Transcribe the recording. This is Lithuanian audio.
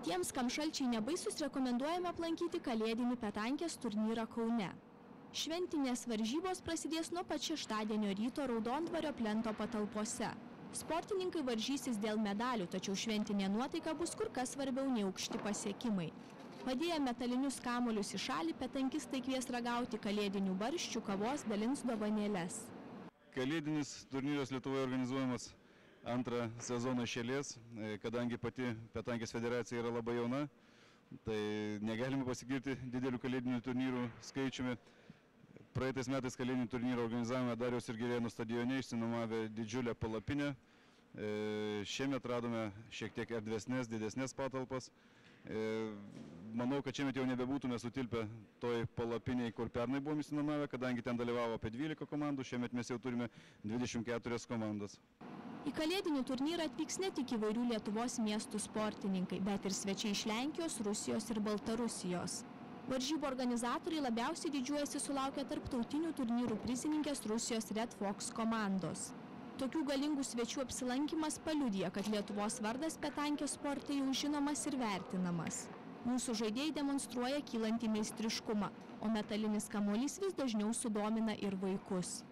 Tiems, kam šalčiai nebaisus, rekomenduojame aplankyti kalėdinį petankės turnyrą Kaune. Šventinės varžybos prasidės nuo pat šeštadienio ryto Raudondvario plento patalpose. Sportininkai varžysis dėl medalių, tačiau šventinė nuotaika bus kur kas svarbiau nei aukšti pasiekimai. Padėję metalinius kamuolius į šalį, petankistai kvies ragauti kalėdinių barščių, kavos, dalins dovanėles. Kalėdinis turnyras Lietuvoje organizuojamas antrą sezoną iš eilės, kadangi pati Petankės federacija yra labai jauna, tai negalime pasigirti didelių kalėdinių turnyrų skaičiumi. Praeitais metais kalėdinį turnyrą organizavome Dariaus ir Girėnų stadione, išsinuomavę didžiulę palapinę. Šiemet radome šiek tiek erdvesnės, didesnės patalpas. Manau, kad šiemet jau nebebūtume sutilpę toj palapiniai, kur pernai buvom išsinuomavę, kadangi ten dalyvavo apie 12 komandų, šiemet mes jau turime 24 komandas. Į kalėdinį turnyrą atvyks ne tik įvairių Lietuvos miestų sportininkai, bet ir svečiai iš Lenkijos, Rusijos ir Baltarusijos. Varžybų organizatoriai labiausiai didžiuojasi sulaukę tarptautinių turnyrų prizininkės Rusijos Red Fox komandos. Tokių galingų svečių apsilankimas paliudija, kad Lietuvos vardas petankės sporte jau žinomas ir vertinamas. Mūsų žaidėjai demonstruoja kylantį meistriškumą, o metalinis kamuolys vis dažniau sudomina ir vaikus.